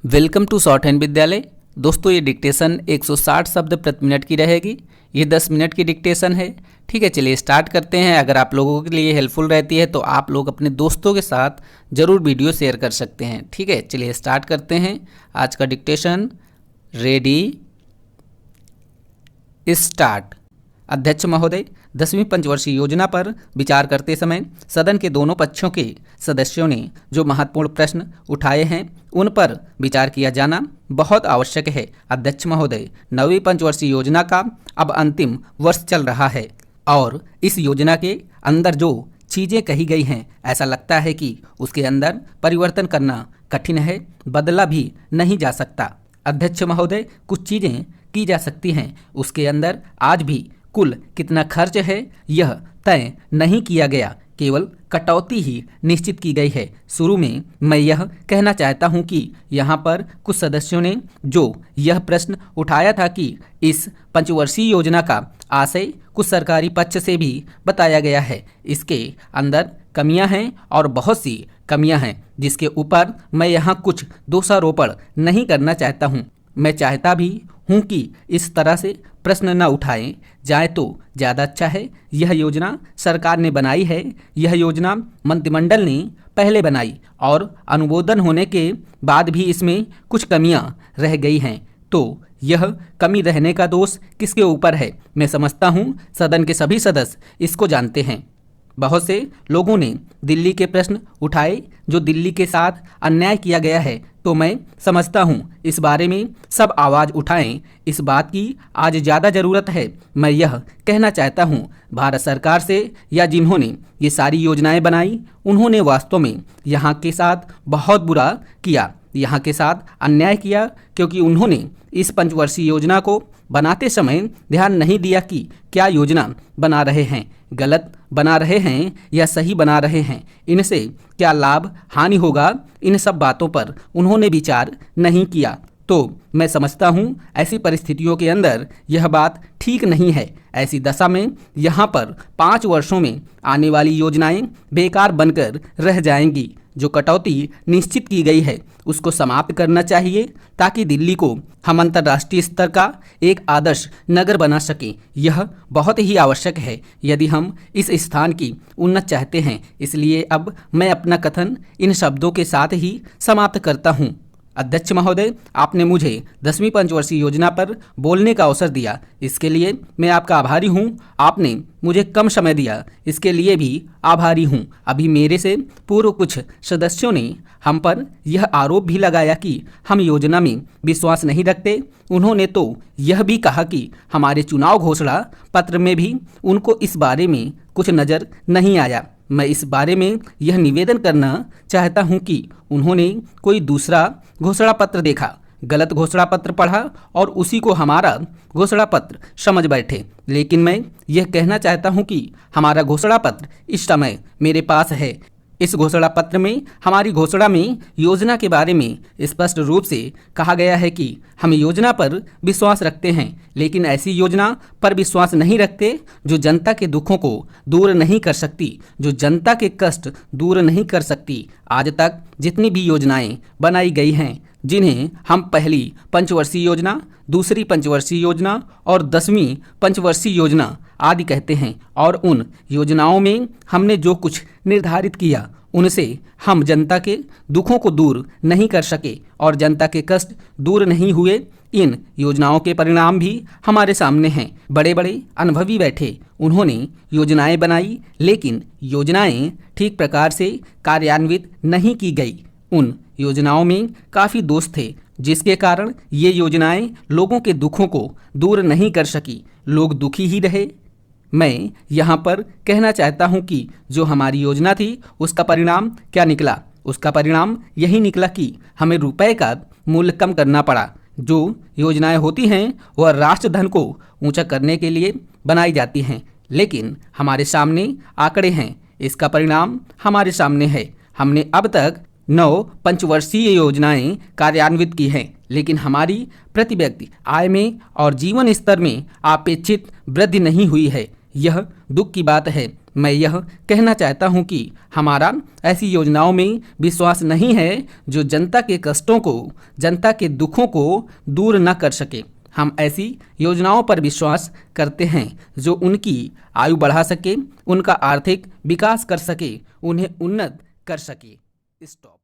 Welcome to short hand विद्यालय। दोस्तों, ये डिक्टेशन 160 शब्द प्रति मिनट की रहेगी। ये 10 मिनट की डिक्टेशन है। ठीक है, चलिए स्टार्ट करते हैं। अगर आप लोगों के लिए हेल्पफुल रहती है तो आप लोग अपने दोस्तों के साथ ज़रूर वीडियो शेयर कर सकते हैं। ठीक है, चलिए स्टार्ट करते हैं आज का डिक्टेशन। Ready start. अध्यक्ष महोदय, 10वीं पंचवर्षीय योजना पर विचार करते समय सदन के दोनों पक्षों के सदस्यों ने जो महत्वपूर्ण प्रश्न उठाए हैं उन पर विचार किया जाना बहुत आवश्यक है। अध्यक्ष महोदय, 9वीं पंचवर्षीय योजना का अब अंतिम वर्ष चल रहा है और इस योजना के अंदर जो चीज़ें कही गई हैं ऐसा लगता है कि उसके अंदर परिवर्तन करना कठिन है, बदला भी नहीं जा सकता। अध्यक्ष महोदय, कुछ चीज़ें की जा सकती हैं, उसके अंदर आज भी कुल कितना खर्च है यह तय नहीं किया गया, केवल कटौती ही निश्चित की गई है। शुरू में मैं यह कहना चाहता हूं कि यहाँ पर कुछ सदस्यों ने जो यह प्रश्न उठाया था कि इस पंचवर्षीय योजना का आशय कुछ सरकारी पक्ष से भी बताया गया है। इसके अंदर कमियां हैं और बहुत सी कमियां हैं जिसके ऊपर मैं यहाँ कुछ दोषारोपण नहीं करना चाहता हूँ। मैं चाहता भी हूँ कि इस तरह से प्रश्न न उठाए जाए तो ज़्यादा अच्छा है। यह योजना सरकार ने बनाई है, यह योजना मंत्रिमंडल ने पहले बनाई और अनुमोदन होने के बाद भी इसमें कुछ कमियां रह गई हैं। तो यह कमी रहने का दोष किसके ऊपर है? मैं समझता हूँ सदन के सभी सदस्य इसको जानते हैं। बहुत से लोगों ने दिल्ली के प्रश्न उठाए, जो दिल्ली के साथ अन्याय किया गया है, तो मैं समझता हूँ इस बारे में सब आवाज़ उठाएं। इस बात की आज ज़्यादा ज़रूरत है। मैं यह कहना चाहता हूँ भारत सरकार से या जिन्होंने ये सारी योजनाएं बनाई उन्होंने वास्तव में यहाँ के साथ बहुत बुरा किया, यहाँ के साथ अन्याय किया, क्योंकि उन्होंने इस पंचवर्षीय योजना को बनाते समय ध्यान नहीं दिया कि क्या योजना बना रहे हैं, गलत बना रहे हैं या सही बना रहे हैं, इनसे क्या लाभ हानि होगा, इन सब बातों पर उन्होंने विचार नहीं किया। तो मैं समझता हूँ ऐसी परिस्थितियों के अंदर यह बात ठीक नहीं है। ऐसी दशा में यहाँ पर 5 वर्षों में आने वाली योजनाएं बेकार बनकर रह जाएंगी। जो कटौती निश्चित की गई है उसको समाप्त करना चाहिए ताकि दिल्ली को हम अंतर्राष्ट्रीय स्तर का एक आदर्श नगर बना सकें। यह बहुत ही आवश्यक है यदि हम इस स्थान की उन्नति चाहते हैं। इसलिए अब मैं अपना कथन इन शब्दों के साथ ही समाप्त करता हूँ। अध्यक्ष महोदय, आपने मुझे 10वीं पंचवर्षीय योजना पर बोलने का अवसर दिया, इसके लिए मैं आपका आभारी हूँ। आपने मुझे कम समय दिया, इसके लिए भी आभारी हूँ। अभी मेरे से पूर्व कुछ सदस्यों ने हम पर यह आरोप भी लगाया कि हम योजना में विश्वास नहीं रखते। उन्होंने तो यह भी कहा कि हमारे चुनाव घोषणा पत्र में भी उनको इस बारे में कुछ नज़र नहीं आया। मैं इस बारे में यह निवेदन करना चाहता हूं कि उन्होंने कोई दूसरा घोषणा पत्र देखा, गलत घोषणा पत्र पढ़ा और उसी को हमारा घोषणा पत्र समझ बैठे। लेकिन मैं यह कहना चाहता हूं कि हमारा घोषणा पत्र इस समय मेरे पास है। इस घोषणा पत्र में हमारी घोषणा में योजना के बारे में स्पष्ट रूप से कहा गया है कि हम योजना पर विश्वास रखते हैं, लेकिन ऐसी योजना पर विश्वास नहीं रखते जो जनता के दुखों को दूर नहीं कर सकती, जो जनता के कष्ट दूर नहीं कर सकती। आज तक जितनी भी योजनाएं बनाई गई हैं, जिन्हें हम पहली पंचवर्षीय योजना, दूसरी पंचवर्षीय योजना और 10वीं पंचवर्षीय योजना आदि कहते हैं, और उन योजनाओं में हमने जो कुछ निर्धारित किया उनसे हम जनता के दुखों को दूर नहीं कर सके और जनता के कष्ट दूर नहीं हुए। इन योजनाओं के परिणाम भी हमारे सामने हैं। बड़े बड़े अनुभवी बैठे, उन्होंने योजनाएं बनाई, लेकिन योजनाएं ठीक प्रकार से कार्यान्वित नहीं की गई। उन योजनाओं में काफ़ी दोष थे, जिसके कारण ये योजनाएं लोगों के दुखों को दूर नहीं कर सकी, लोग दुखी ही रहे। मैं यहाँ पर कहना चाहता हूँ कि जो हमारी योजना थी उसका परिणाम क्या निकला? उसका परिणाम यही निकला कि हमें रुपए का मूल्य कम करना पड़ा। जो योजनाएं होती हैं वह राष्ट्र धन को ऊंचा करने के लिए बनाई जाती हैं, लेकिन हमारे सामने आंकड़े हैं, इसका परिणाम हमारे सामने है। हमने अब तक 9 पंचवर्षीय योजनाएं कार्यान्वित की हैं, लेकिन हमारी प्रति व्यक्ति आय में और जीवन स्तर में अपेक्षित वृद्धि नहीं हुई है। यह दुख की बात है। मैं यह कहना चाहता हूं कि हमारा ऐसी योजनाओं में विश्वास नहीं है जो जनता के कष्टों को, जनता के दुखों को दूर न कर सके। हम ऐसी योजनाओं पर विश्वास करते हैं जो उनकी आयु बढ़ा सके, उनका आर्थिक विकास कर सके, उन्हें उन्नत कर सके। स्टॉप।